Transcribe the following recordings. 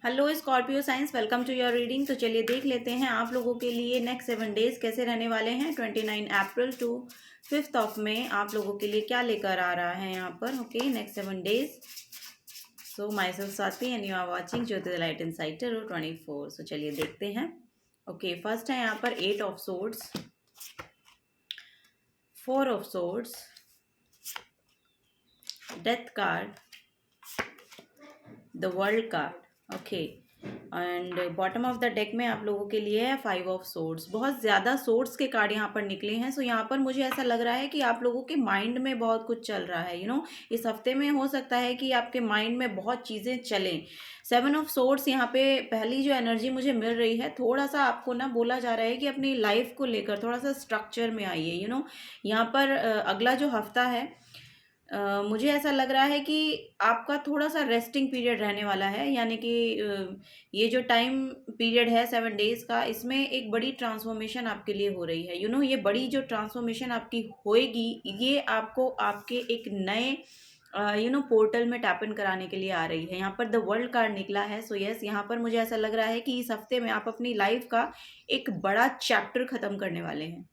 Hello scorpio signs, welcome to your reading. तो चलिए देख लेते हैं आप लोगों के लिए नेक्स्ट 7 डेज कैसे रहने वाले हैं। 29 अप्रैल टू 5 आप लोगों के लिए क्या लेकर आ रहा है यहाँ पर। Okay, next 7 days. So myself Swati and you are watching Jyoti the light inside tarot 24। So चलिए देखते हैं। ओके, फर्स्ट है यहाँ पर 8 of swords, 4 of swords, death card, the world card. Okay, and bottom of the deck में आप लोगों के लिए है 5 ऑफ सोर्ड्स। बहुत ज़्यादा सोर्ड्स के कार्ड यहाँ पर निकले हैं। सो यहाँ पर मुझे ऐसा लग रहा है कि आप लोगों के माइंड में बहुत कुछ चल रहा है। इस हफ्ते में हो सकता है कि आपके माइंड में बहुत चीज़ें चलें। 7 ऑफ सोर्ड्स यहाँ पे पहली जो एनर्जी मुझे मिल रही है, थोड़ा सा आपको ना बोला जा रहा है कि अपनी लाइफ को लेकर थोड़ा सा स्ट्रक्चर में आइए। यहाँ पर अगला जो हफ्ता है, मुझे ऐसा लग रहा है कि आपका थोड़ा सा रेस्टिंग पीरियड रहने वाला है। यानी कि ये जो टाइम पीरियड है 7 डेज का, इसमें एक बड़ी ट्रांसफॉर्मेशन आपके लिए हो रही है। ये बड़ी जो ट्रांसफॉर्मेशन आपकी होएगी, ये आपको आपके एक नए पोर्टल में टैप इन कराने के लिए आ रही है। यहाँ पर द वर्ल्ड कार्ड निकला है। सो यस, यहाँ पर मुझे ऐसा लग रहा है कि इस हफ्ते में आप अपनी लाइफ का एक बड़ा चैप्टर खत्म करने वाले हैं।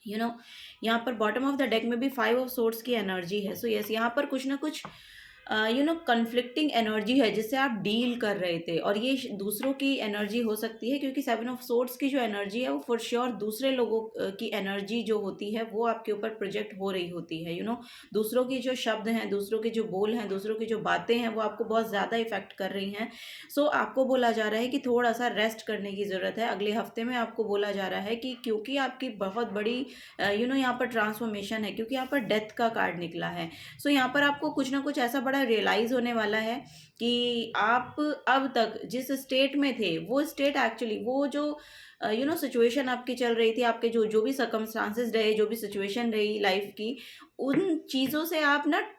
यहाँ पर बॉटम ऑफ द डेक में भी 5 ऑफ सोर्ड्स की एनर्जी है। सो यस, यहाँ पर कुछ ना कुछ कन्फ्लिक्टिंग एनर्जी है जिससे आप डील कर रहे थे, और ये दूसरों की एनर्जी हो सकती है, क्योंकि 7 ऑफ सोर्ड्स की जो एनर्जी है वो फॉर श्योर दूसरे लोगों की एनर्जी जो होती है वो आपके ऊपर प्रोजेक्ट हो रही होती है। दूसरों की जो शब्द हैं, दूसरों के जो बोल हैं, दूसरों की जो बातें हैं, वो आपको बहुत ज़्यादा इफेक्ट कर रही हैं। सो आपको बोला जा रहा है कि थोड़ा सा रेस्ट करने की ज़रूरत है। अगले हफ्ते में आपको बोला जा रहा है कि क्योंकि आपकी बहुत बड़ी यहाँ पर ट्रांसफॉर्मेशन है, क्योंकि यहाँ पर डेथ का कार्ड निकला है। सो यहाँ पर आपको कुछ ना कुछ ऐसा बड़ा रियलाइज होने वाला है कि आप अब तक जिस स्टेट में थे, वो स्टेट एक्चुअली वो जो सिचुएशन आपकी चल रही थी, आपके जो जो भी सर्कमस्टांसेस रहे, जो भी सिचुएशन रही लाइफ की, उन चीज़ों से आप ना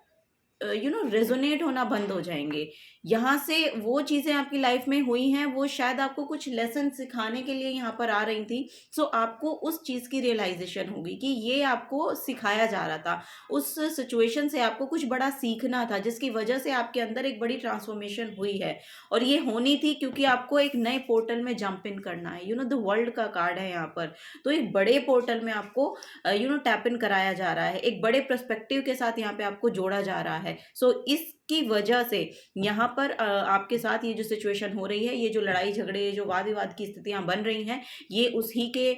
रेजोनेट होना बंद हो जाएंगे। यहाँ से वो चीज़ें आपकी लाइफ में हुई हैं, वो शायद आपको कुछ लेसन सिखाने के लिए यहाँ पर आ रही थी। सो आपको उस चीज़ की रियलाइजेशन होगी कि ये आपको सिखाया जा रहा था। उस सिचुएशन से आपको कुछ बड़ा सीखना था, जिसकी वजह से आपके अंदर एक बड़ी ट्रांसफॉर्मेशन हुई है, और ये होनी थी क्योंकि आपको एक नए पोर्टल में जंप इन करना है। द वर्ल्ड का कार्ड है यहाँ पर। तो एक बड़े पोर्टल में आपको टैप इन कराया जा रहा है, एक बड़े पर्सपेक्टिव के साथ यहाँ पे आपको जोड़ा जा रहा है। सो इसकी वजह से यहाँ पर आपके साथ ये जो सिचुएशन हो रही है, ये जो लड़ाई झगड़े, जो वाद विवाद की स्थितियां बन रही हैं, ये उसी के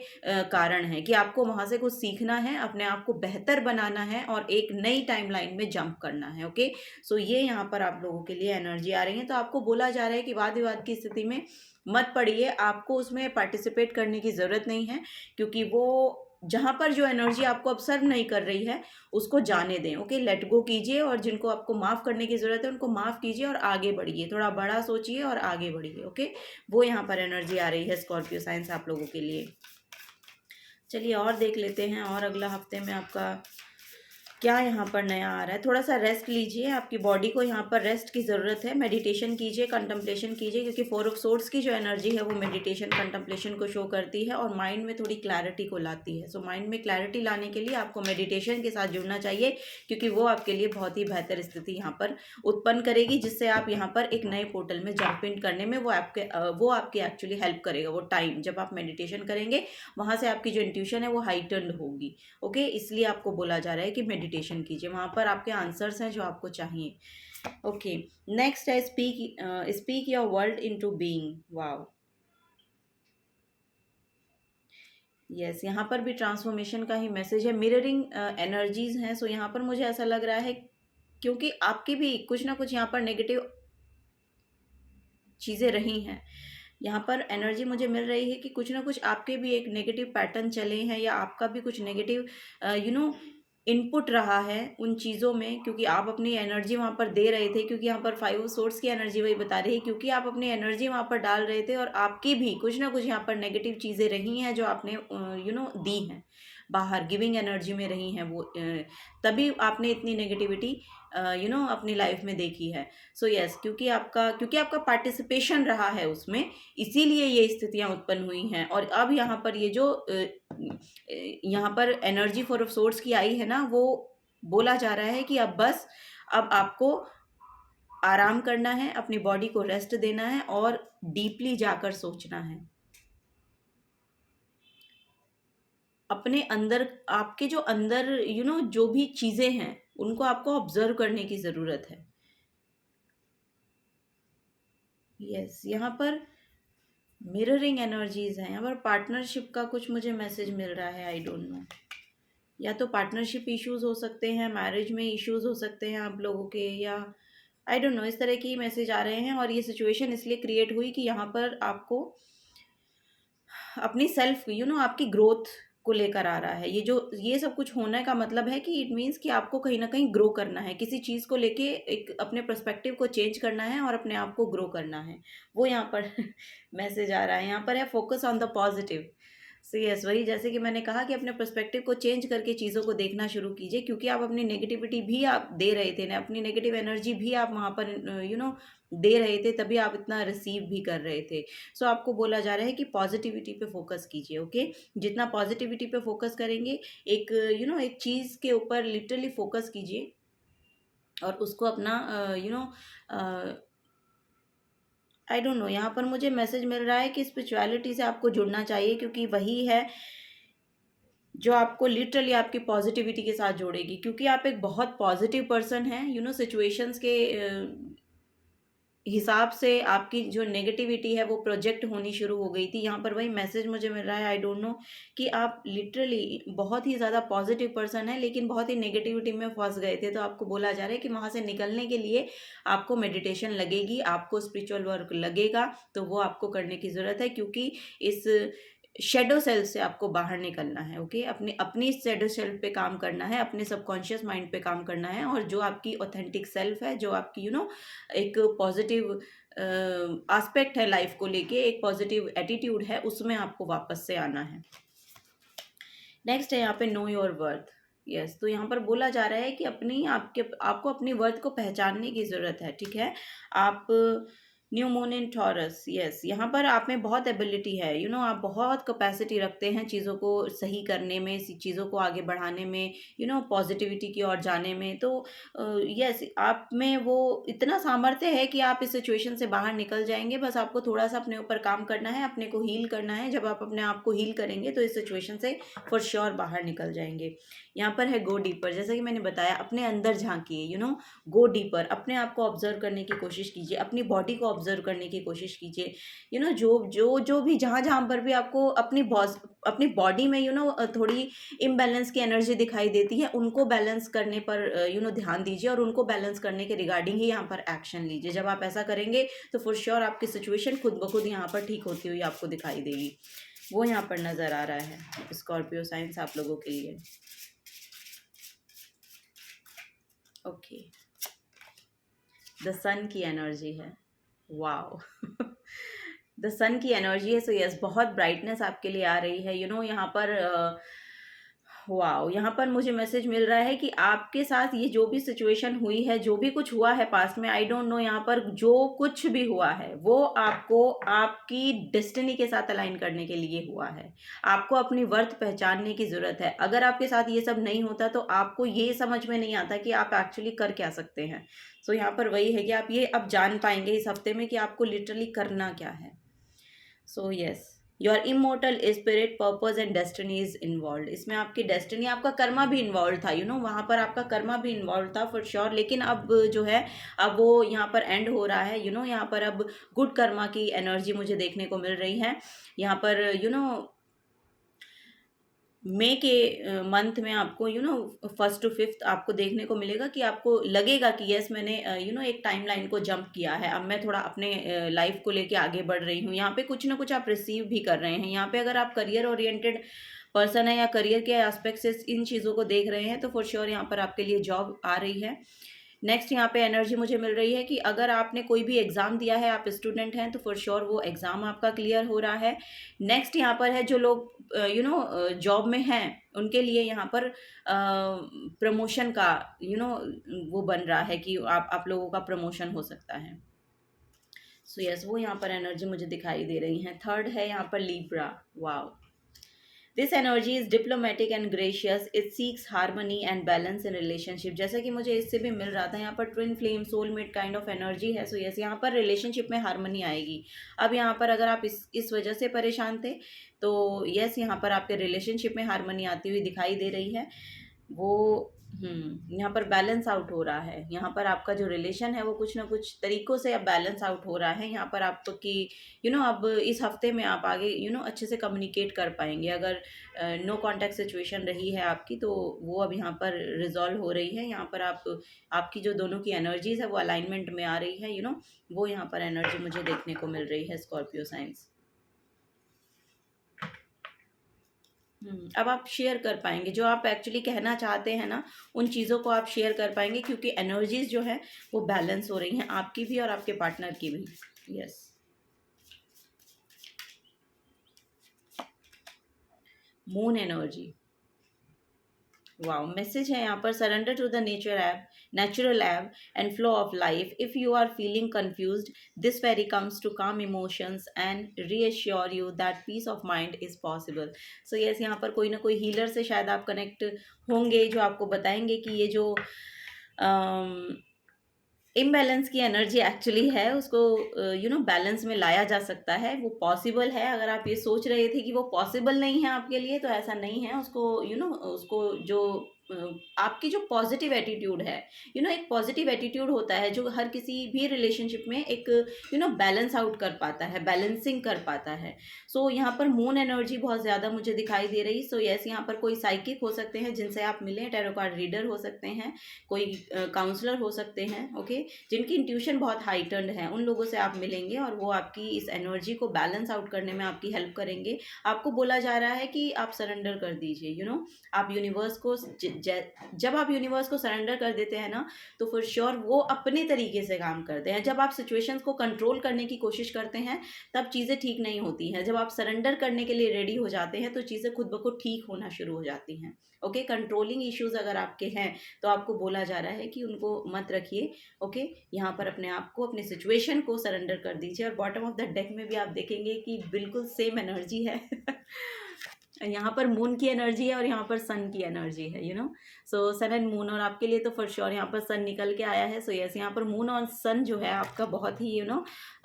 कारण है कि आपको वहां से कुछ सीखना है, अपने आप को बेहतर बनाना है और एक नई टाइमलाइन में जंप करना है। ओके, सो ये यहाँ पर आप लोगों के लिए एनर्जी आ रही है। तो आपको बोला जा रहा है कि वाद विवाद की स्थिति में मत पड़िए, आपको उसमें पार्टिसिपेट करने की ज़रूरत नहीं है, क्योंकि वो जहाँ पर जो एनर्जी आपको अब सर्व नहीं कर रही है उसको जाने दें। ओके, लेट गो कीजिए, और जिनको आपको माफ़ करने की ज़रूरत है उनको माफ़ कीजिए और आगे बढ़िए, थोड़ा बड़ा सोचिए और आगे बढ़िए। ओके, वो यहाँ पर एनर्जी आ रही है स्कॉर्पियो साइंस आप लोगों के लिए। चलिए और देख लेते हैं, और अगला हफ्ते में आपका क्या यहाँ पर नया आ रहा है। थोड़ा सा रेस्ट लीजिए, आपकी बॉडी को यहाँ पर रेस्ट की ज़रूरत है। मेडिटेशन कीजिए, कंटम्पलेशन कीजिए, क्योंकि 4 ऑफ सोर्ड्स की जो एनर्जी है वो मेडिटेशन कंटम्पलेशन को शो करती है और माइंड में थोड़ी क्लैरिटी को लाती है। सो माइंड में क्लैरिटी लाने के लिए आपको मेडिटेशन के साथ जुड़ना चाहिए, क्योंकि वो आपके लिए बहुत ही बेहतर स्थिति यहाँ पर उत्पन्न करेगी, जिससे आप यहाँ पर एक नए पोर्टल में जंप इन करने में वो आपकी एक्चुअली हेल्प करेगा। वो टाइम जब आप मेडिटेशन करेंगे, वहाँ से आपकी जो इंट्यूशन है वो हाइटन्ड होगी। ओके, इसलिए आपको बोला जा रहा है कि मेडिटेशन कीजिए, वहाँ पर आपके आंसर्स हैं जो आपको चाहिए। ओके, नेक्स्ट है speak your world into being. Wow, yes, यहाँ पर भी ट्रांसफॉर्मेशन का ही मैसेज है। मिररिंग एनर्जीज हैं। सो यहाँ पर मुझे ऐसा लग रहा है क्योंकि आपकी भी कुछ ना कुछ यहाँ पर नेगेटिव चीज़ें रही हैं, यहाँ पर एनर्जी मुझे मिल रही है कि कुछ ना कुछ आपके भी एक नेगेटिव पैटर्न चले हैं, या आपका भी कुछ नेगेटिव इनपुट रहा है उन चीज़ों में, क्योंकि आप अपनी एनर्जी वहाँ पर दे रहे थे। क्योंकि यहाँ पर 5 ऑफ सोर्ड्स की एनर्जी वही बता रही है, क्योंकि आप अपनी एनर्जी वहाँ पर डाल रहे थे और आपकी भी कुछ ना कुछ यहाँ पर नेगेटिव चीज़ें रही हैं जो आपने दी हैं, बाहर गिविंग एनर्जी में रही हैं वो, तभी आपने इतनी नेगेटिविटी अपनी लाइफ में देखी है। सो यस, क्योंकि आपका पार्टिसिपेशन रहा है उसमें, इसीलिए ये स्थितियाँ उत्पन्न हुई हैं। और अब यहाँ पर ये जो यहाँ पर एनर्जी 4 ऑफ सोर्ड्स की आई है ना, वो बोला जा रहा है कि अब बस, अब आपको आराम करना है, अपनी बॉडी को रेस्ट देना है और डीपली जाकर सोचना है। अपने अंदर, आपके जो अंदर जो भी चीज़ें हैं उनको आपको ऑब्जर्व करने की ज़रूरत है। यस, यहाँ पर मिररिंग एनर्जीज हैं, यहाँ पर पार्टनरशिप का कुछ मुझे मैसेज मिल रहा है, आई डोंट नो। या तो पार्टनरशिप इश्यूज हो सकते हैं, मैरिज में इश्यूज हो सकते हैं आप लोगों के, या आई डोंट नो, इस तरह की मैसेज आ रहे हैं। और ये सिचुएशन इसलिए क्रिएट हुई कि यहाँ पर आपको अपनी सेल्फ आपकी ग्रोथ को लेकर आ रहा है। ये सब कुछ होने का मतलब है कि इट मीन्स कि आपको कहीं ना कहीं ग्रो करना है, किसी चीज़ को लेके एक अपने पर्सपेक्टिव को चेंज करना है और अपने आप को ग्रो करना है, वो यहाँ पर मैसेज आ रहा है। यहाँ पर है focus on the positive. So yes, वही जैसे कि मैंने कहा कि अपने पर्सपेक्टिव को चेंज करके चीज़ों को देखना शुरू कीजिए, क्योंकि आप अपनी नेगेटिविटी भी आप दे रहे थे ना, अपनी नेगेटिव एनर्जी भी आप वहाँ पर दे रहे थे, तभी आप इतना रिसीव भी कर रहे थे। सो आपको बोला जा रहा है कि पॉजिटिविटी पे फोकस कीजिए। ओके, जितना पॉजिटिविटी पे फोकस करेंगे, एक एक चीज़ के ऊपर लिटरली फोकस कीजिए और उसको अपना आई डोंट नो, यहाँ पर मुझे मैसेज मिल रहा है कि स्पिरिचुअलिटी से आपको जुड़ना चाहिए, क्योंकि वही है जो आपको लिटरली आपकी पॉजिटिविटी के साथ जोड़ेगी, क्योंकि आप एक बहुत पॉजिटिव पर्सन हैं। सिचुएशंस के हिसाब से आपकी जो नेगेटिविटी है वो प्रोजेक्ट होनी शुरू हो गई थी। यहाँ पर वही मैसेज मुझे मिल रहा है, आई डोंट नो, कि आप लिटरली बहुत ही ज़्यादा पॉजिटिव पर्सन है लेकिन बहुत ही नेगेटिविटी में फंस गए थे। तो आपको बोला जा रहा है कि वहाँ से निकलने के लिए आपको मेडिटेशन लगेगी, आपको स्पिरिचुअल वर्क लगेगा, तो वो आपको करने की ज़रूरत है, क्योंकि इस शेडो सेल्फ से आपको बाहर निकलना है। ओके, अपनी अपनी शेडो सेल्फ पे काम करना है, अपने सबकॉन्शियस माइंड पे काम करना है, और जो आपकी ऑथेंटिक सेल्फ है, जो आपकी एक पॉजिटिव एस्पेक्ट है लाइफ को लेके, एक पॉजिटिव एटीट्यूड है, उसमें आपको वापस से आना है। नेक्स्ट है यहाँ पे नो योर वर्थ। यस, तो यहाँ पर बोला जा रहा है कि आपको अपनी वर्थ को पहचानने की ज़रूरत है। ठीक है, आप new moon in taurus. Yes, यहाँ पर आप में बहुत एबिलिटी है, आप बहुत कैपेसिटी रखते हैं चीज़ों को सही करने में, चीज़ों को आगे बढ़ाने में, पॉजिटिविटी की ओर जाने में। तो यस, आप में वो इतना सामर्थ्य है कि आप इस सिचुएशन से बाहर निकल जाएंगे। बस आपको थोड़ा सा अपने ऊपर काम करना है, अपने को हील करना है। जब आप अपने आप को हील करेंगे तो इस सिचुएशन से फॉर श्योर बाहर निकल जाएंगे। यहाँ पर है गो डीपर। जैसा कि मैंने बताया, अपने अंदर झांकिए, गो डीपर, अपने आप को ऑब्जर्व करने की कोशिश कीजिए, अपनी बॉडी को ऑब्जर्व करने की कोशिश कीजिए। जो भी जहाँ पर भी आपको अपनी बॉडी में थोड़ी इम्बैलेंस की एनर्जी दिखाई देती है, उनको बैलेंस करने पर ध्यान दीजिए, और उनको बैलेंस करने के रिगार्डिंग ही यहाँ पर एक्शन लीजिए। जब आप ऐसा करेंगे तो फॉर श्योर आपकी सिचुएशन खुद ब खुद यहाँ पर ठीक होती हुई आपको दिखाई देगी। वो यहाँ पर नज़र आ रहा है स्कॉर्पियो साइंस आप लोगों के लिए। ओके, द सन की एनर्जी है, वाओ द सन की एनर्जी है। सो यस, बहुत ब्राइटनेस आपके लिए आ रही है। यहाँ पर वाओ, यहाँ पर मुझे मैसेज मिल रहा है कि आपके साथ ये जो भी सिचुएशन हुई है, जो भी कुछ हुआ है पास्ट में, आई डोंट नो, यहाँ पर जो कुछ भी हुआ है वो आपको आपकी डेस्टिनी के साथ अलाइन करने के लिए हुआ है। आपको अपनी वर्थ पहचानने की ज़रूरत है। अगर आपके साथ ये सब नहीं होता तो आपको ये समझ में नहीं आता कि आप एक्चुअली कर क्या सकते हैं। सो यहाँ पर वही है कि आप ये अब जान पाएंगे इस हफ्ते में कि आपको लिटरली करना क्या है। So yes, your immortal spirit, purpose and destiny is involve. इसमें आपकी डेस्टिनी, आपका कर्मा भी इन्वॉल्व था, वहाँ पर आपका कर्मा भी इन्वॉल्व था फॉर श्योर। लेकिन अब जो है, अब वो यहाँ पर एंड हो रहा है। यहाँ पर अब गुड कर्मा की एनर्जी मुझे देखने को मिल रही है। यहाँ पर मई के मंथ में आपको 1st to 5th आपको देखने को मिलेगा कि आपको लगेगा कि यस, मैंने एक टाइमलाइन को जंप किया है, अब मैं थोड़ा अपने लाइफ को लेके आगे बढ़ रही हूँ। यहाँ पे कुछ ना कुछ आप रिसीव भी कर रहे हैं। यहाँ पे अगर आप करियर ओरिएंटेड पर्सन है या करियर के एस्पेक्ट से इन चीज़ों को देख रहे हैं तो फॉर श्योर यहाँ पर आपके लिए जॉब आ रही है। नेक्स्ट यहाँ पे एनर्जी मुझे मिल रही है कि अगर आपने कोई भी एग्ज़ाम दिया है, आप स्टूडेंट हैं, तो फॉर श्योर वो एग्ज़ाम आपका क्लियर हो रहा है। नेक्स्ट यहाँ पर है जो लोग जॉब में हैं, उनके लिए यहाँ पर प्रमोशन का वो बन रहा है कि आप लोगों का प्रमोशन हो सकता है। सो यस, वो यहाँ पर एनर्जी मुझे दिखाई दे रही है। थर्ड है यहाँ पर Libra. Wow, this energy is diplomatic and gracious, it seeks harmony and balance in relationship. जैसा कि मुझे इससे भी मिल रहा था, यहाँ पर twin flame soulmate kind of energy है। सो यस, यहाँ पर रिलेशनशिप में हार्मनी आएगी। अब यहाँ पर अगर आप इस वजह से परेशान थे तो यस, यहाँ पर आपके रिलेशनशिप में हार्मनी आती हुई दिखाई दे रही है। वो यहाँ पर बैलेंस आउट हो रहा है। यहाँ पर आपका जो रिलेशन है वो कुछ ना कुछ तरीकों से अब बैलेंस आउट हो रहा है। यहाँ पर आपकी अब इस हफ्ते में आप आगे अच्छे से कम्युनिकेट कर पाएंगे। अगर नो कांटेक्ट सिचुएशन रही है आपकी, तो वो अब यहाँ पर रिजॉल्व हो रही है। यहाँ पर आपकी जो दोनों की एनर्जीज है वो अलाइनमेंट में आ रही है। वो यहाँ पर एनर्जी मुझे देखने को मिल रही है स्कॉर्पियो साइंस। अब आप शेयर कर पाएंगे जो आप एक्चुअली कहना चाहते हैं ना, उन चीज़ों को आप शेयर कर पाएंगे, क्योंकि एनर्जीज जो है वो बैलेंस हो रही हैं, आपकी भी और आपके पार्टनर की भी। Yes. Moon energy, wow, message है यहाँ पर, surrender to the natural ebb and flow of life. If you are feeling confused, this fairy comes to calm emotions and reassure you that peace of mind is possible. So yes, यहाँ पर कोई ना कोई healer से शायद आप connect होंगे जो आपको बताएंगे कि ये जो इम्बैलेंस की एनर्जी एक्चुअली है उसको बैलेंस में लाया जा सकता है। वो पॉसिबल है। अगर आप ये सोच रहे थे कि वो पॉसिबल नहीं है आपके लिए, तो ऐसा नहीं है। उसको उसको जो अ, आपकी जो पॉजिटिव एटीट्यूड है, एक पॉजिटिव एटीट्यूड होता है जो हर किसी भी रिलेशनशिप में एक बैलेंस आउट कर पाता है, बैलेंसिंग कर पाता है। सो यहाँ पर मून एनर्जी बहुत ज़्यादा मुझे दिखाई दे रही। सो यस, यहाँ पर कोई साइकिक हो सकते हैं जिनसे आप मिलें, टैरो कार्ड रीडर हो सकते हैं, कोई काउंसलर हो सकते हैं, ओके, जिनकी इंट्यूशन बहुत हाइटन्ड है, उन लोगों से आप मिलेंगे और वो आपकी इस एनर्जी को बैलेंस आउट करने में आपकी हेल्प करेंगे। आपको बोला जा रहा है कि आप सरेंडर कर दीजिए। आप यूनिवर्स को जब आप यूनिवर्स को सरेंडर कर देते हैं ना, तो फॉर श्योर वो अपने तरीके से काम करते हैं। जब आप सिचुएशंस को कंट्रोल करने की कोशिश करते हैं, तब चीज़ें ठीक नहीं होती हैं। जब आप सरेंडर करने के लिए रेडी हो जाते हैं, तो चीज़ें खुद ब खुद ठीक होना शुरू हो जाती हैं। ओके, कंट्रोलिंग इश्यूज अगर आपके हैं, तो आपको बोला जा रहा है कि उनको मत रखिए। ओके, यहाँ पर अपने आप को, अपने सिचुएशन को सरेंडर कर दीजिए। और बॉटम ऑफ द डेक में भी आप देखेंगे कि बिल्कुल सेम एनर्जी है। यहाँ पर मून की एनर्जी है और यहाँ पर सन की एनर्जी है, सो सन एंड मून। और आपके लिए तो फॉर श्योर यहाँ पर सन निकल के आया है। सो यस, यहाँ पर मून और सन जो है आपका बहुत ही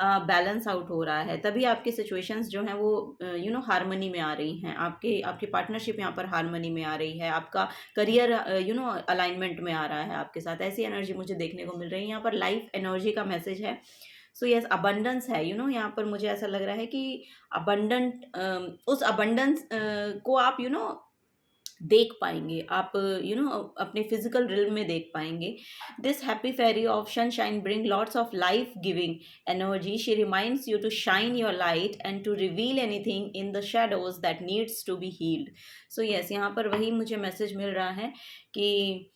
बैलेंस आउट हो रहा है। तभी आपकी सिचुएशंस जो हैं वो हारमनी में आ रही हैं। आपकी पार्टनरशिप यहाँ पर हारमनी में आ रही है। आपका करियर अलाइनमेंट में आ रहा है आपके साथ। ऐसी एनर्जी मुझे देखने को मिल रही है। यहाँ पर लाइफ एनर्जी का मैसेज है। सो यस, अबंडेंस है। यहाँ पर मुझे ऐसा लग रहा है कि उस अबंडेंस को आप देख पाएंगे। आप अपने फिजिकल रिल्म में देख पाएंगे। This happy fairy of sunshine bring lots of life giving energy. She reminds you to shine your light and to reveal anything in the shadows that needs to be healed. So yes, यहाँ पर वही मुझे message मिल रहा है कि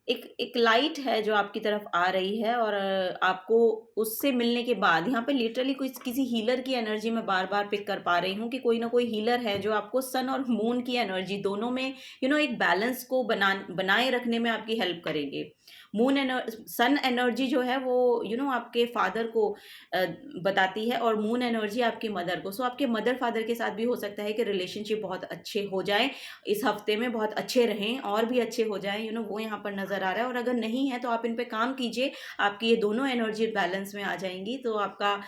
एक light है जो आपकी तरफ आ रही है। और आपको उससे मिलने के बाद, यहाँ पे लिटरली किसी हीलर की एनर्जी में बार बार पिक कर पा रही हूँ कि कोई ना कोई हीलर है जो आपको सन और मून की एनर्जी दोनों में एक बैलेंस को बनाए रखने में आपकी हेल्प करेंगे। सन एनर्जी जो है वो आपके फादर को बताती है, और मून एनर्जी आपकी मदर को। सो आपके मदर फादर के साथ भी हो सकता है कि रिलेशनशिप बहुत अच्छे हो जाए इस हफ्ते में, बहुत अच्छे रहें और भी अच्छे हो जाएं, वो यहाँ पर नज़र आ रहा है। और अगर नहीं है तो आप इन पे काम कीजिए, आपकी ये दोनों एनर्जी बैलेंस में आ जाएंगी। तो आपका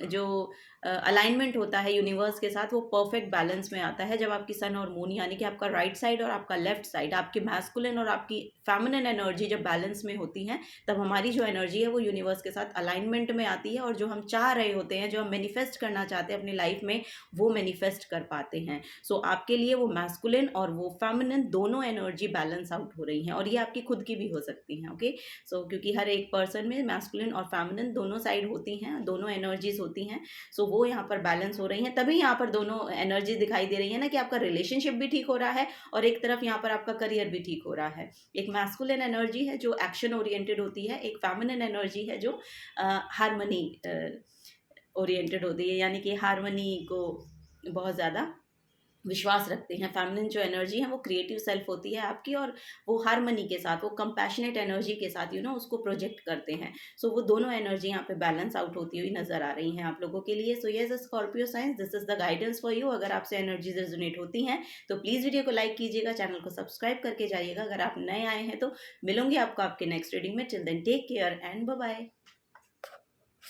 जो अलाइनमेंट होता है यूनिवर्स के साथ, वो परफेक्ट बैलेंस में आता है जब आपकी सन और मून, यानी कि आपका राइट साइड और आपका लेफ्ट साइड, आपकी मैस्कुलिन और आपकी फेमिनिन एनर्जी जब बैलेंस में होती हैं, तब हमारी जो एनर्जी है वो यूनिवर्स के साथ अलाइनमेंट में आती है। और जो हम चाह रहे होते हैं, जो हम मैनिफेस्ट करना चाहते हैं अपनी लाइफ में, वो मैनिफेस्ट कर पाते हैं। सो आपके लिए वो मैस्कुलिन और वो फेमिनिन दोनों एनर्जी बैलेंस आउट हो रही हैं। और ये आपकी खुद की भी हो सकती हैं। ओके, सो क्योंकि हर एक पर्सन में मैस्कुलिन और फेमिनिन दोनों साइड होती हैं, दोनों एनर्जीज होती हैं। सो वो यहाँ पर बैलेंस हो रही हैं। तभी यहाँ पर दोनों एनर्जी दिखाई दे रही है ना, कि आपका रिलेशनशिप भी ठीक हो रहा है और एक तरफ यहाँ पर आपका करियर भी ठीक हो रहा है। एक मैस्कुलिन एनर्जी है जो एक्शन ओरिएंटेड होती है, एक फेमिनिन एनर्जी है जो हार्मनी ओरिएंटेड होती है, यानी कि हार्मनी को बहुत ज़्यादा विश्वास रखते हैं। फेमिनिन जो एनर्जी है वो क्रिएटिव सेल्फ होती है आपकी, और वो हार्मनी के साथ, वो कंपैशनेट एनर्जी के साथ उसको प्रोजेक्ट करते हैं। सो वो दोनों एनर्जी यहाँ पे बैलेंस आउट होती हुई नज़र आ रही हैं आप लोगों के लिए। So yes Scorpio science, this is the guidance for you. अगर आपसे एनर्जीज़ रेज़ोनेट होती हैं तो प्लीज़ वीडियो को लाइक कीजिएगा, चैनल को सब्सक्राइब करके जाइएगा। अगर आप नए आए हैं तो मिलूँगी आपको आपके नेक्स्ट रीडिंग में। Till then take care and bye bye.